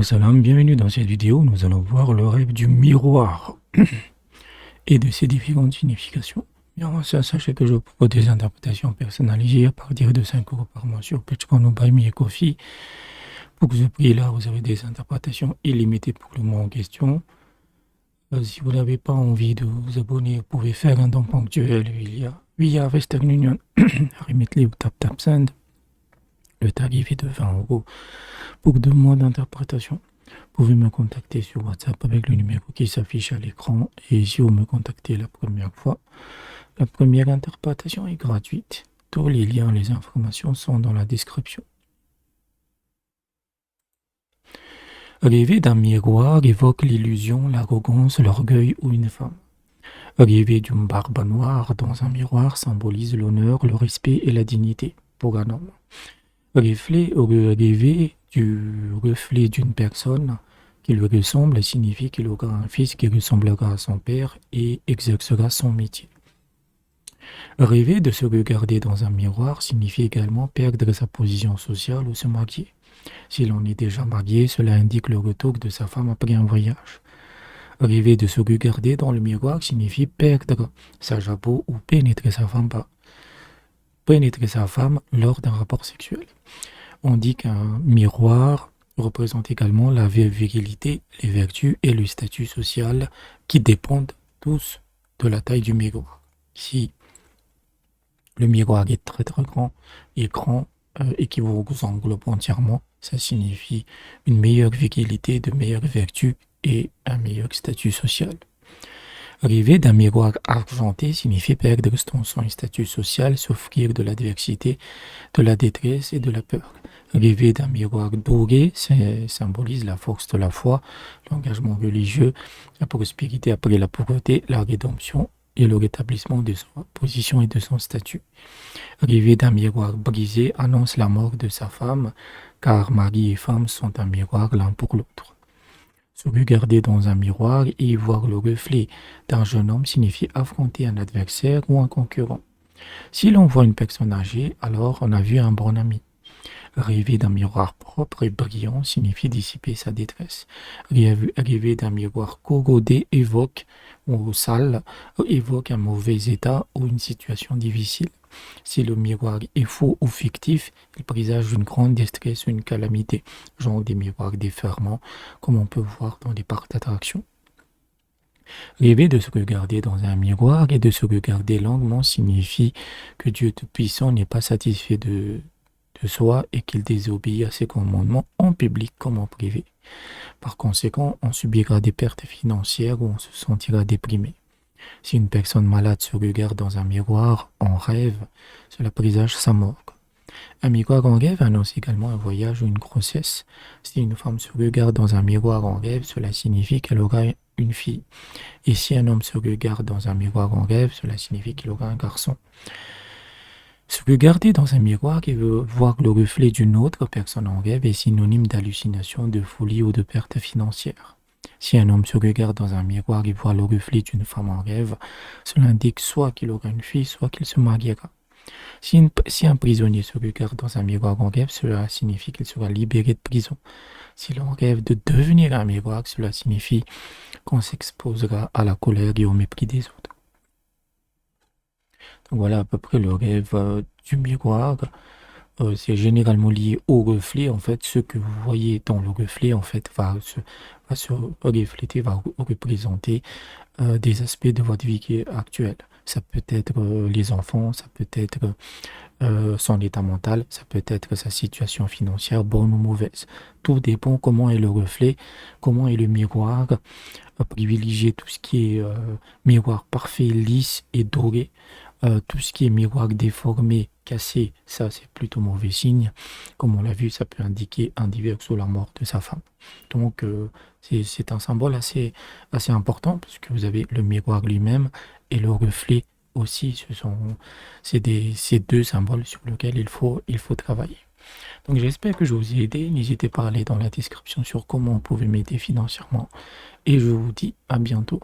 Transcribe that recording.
Salam, bienvenue dans cette vidéo. Nous allons voir le rêve du miroir et de ses différentes significations. Bien, sachez que je propose des interprétations personnalisées à partir de 5 euros par mois sur Patreon ou Buy Me a Coffee. Pour ce prix-là, vous avez des interprétations illimitées pour le mois en question. Si vous n'avez pas envie de vous abonner, vous pouvez faire un don ponctuel via Western Union, Remitly ou TapTapSend. Le tarif est de 20 euros pour 2 mois d'interprétation. Vous pouvez me contacter sur WhatsApp avec le numéro qui s'affiche à l'écran. Et si vous me contactez la première fois, la première interprétation est gratuite. Tous les liens, les informations sont dans la description. Rêver d'un miroir évoque l'illusion, l'arrogance, l'orgueil ou une femme. Rêver d'une barbe noire dans un miroir symbolise l'honneur, le respect et la dignité pour un homme. Rêver du reflet d'une personne qui lui ressemble signifie qu'il aura un fils qui ressemblera à son père et exercera son métier. Rêver de se regarder dans un miroir signifie également perdre sa position sociale ou se marier. Si l'on est déjà marié, cela indique le retour de sa femme après un voyage. Rêver de se regarder dans le miroir signifie perdre sa jabot ou pénétrer sa femme lors d'un rapport sexuel. On dit qu'un miroir représente également la virilité, les vertus et le statut social qui dépendent tous de la taille du miroir. Si le miroir est très très grand et qui vous englobe entièrement, ça signifie une meilleure virilité, de meilleures vertus et un meilleur statut social. Rêver d'un miroir argenté signifie perdre son statut social, souffrir de l'adversité, de la détresse et de la peur. Rêver d'un miroir doré symbolise la force de la foi, l'engagement religieux, la prospérité après la pauvreté, la rédemption et le rétablissement de sa position et de son statut. Rêver d'un miroir brisé annonce la mort de sa femme, car mari et femme sont un miroir l'un pour l'autre. Se regarder dans un miroir et y voir le reflet d'un jeune homme signifie affronter un adversaire ou un concurrent. Si l'on voit une personne âgée, alors on a vu un bon ami. Rêver d'un miroir propre et brillant signifie dissiper sa détresse. Rêver d'un miroir corrodé ou sale évoque un mauvais état ou une situation difficile. Si le miroir est faux ou fictif, il présage une grande détresse ou une calamité, genre des miroirs déformants, comme on peut voir dans les parcs d'attractions. Rêver de se regarder dans un miroir et de se regarder longuement signifie que Dieu Tout-Puissant n'est pas satisfait de soi et qu'il désobéit à ses commandements en public comme en privé. Par conséquent, on subira des pertes financières ou on se sentira déprimé. Si une personne malade se regarde dans un miroir en rêve, cela présage sa mort. Un miroir en rêve annonce également un voyage ou une grossesse. Si une femme se regarde dans un miroir en rêve, cela signifie qu'elle aura une fille. Et si un homme se regarde dans un miroir en rêve, cela signifie qu'il aura un garçon. Se regarder dans un miroir et voir le reflet d'une autre personne en rêve est synonyme d'hallucination, de folie ou de perte financière. Si un homme se regarde dans un miroir et voit le reflet d'une femme en rêve, cela indique soit qu'il aura une fille, soit qu'il se mariera. Si un prisonnier se regarde dans un miroir en rêve, cela signifie qu'il sera libéré de prison. Si l'on rêve de devenir un miroir, cela signifie qu'on s'exposera à la colère et au mépris des autres. Donc voilà à peu près le rêve du miroir. C'est généralement lié au reflet. En fait, ce que vous voyez dans le reflet, en fait, va se refléter, va représenter des aspects de votre vie actuelle. Ça peut être les enfants, ça peut être son état mental, ça peut être sa situation financière, bonne ou mauvaise. Tout dépend comment est le reflet, comment est le miroir. Privilégier tout ce qui est miroir parfait, lisse et doré. Tout ce qui est miroir déformé, cassé, ça c'est plutôt mauvais signe. Comme on l'a vu, ça peut indiquer un divorce ou la mort de sa femme. Donc c'est un symbole assez important parce que vous avez le miroir lui-même et le reflet aussi. C'est deux symboles sur lesquels il faut travailler. Donc j'espère que je vous ai aidé. N'hésitez pas à aller dans la description sur comment vous pouvez m'aider financièrement. Et je vous dis à bientôt.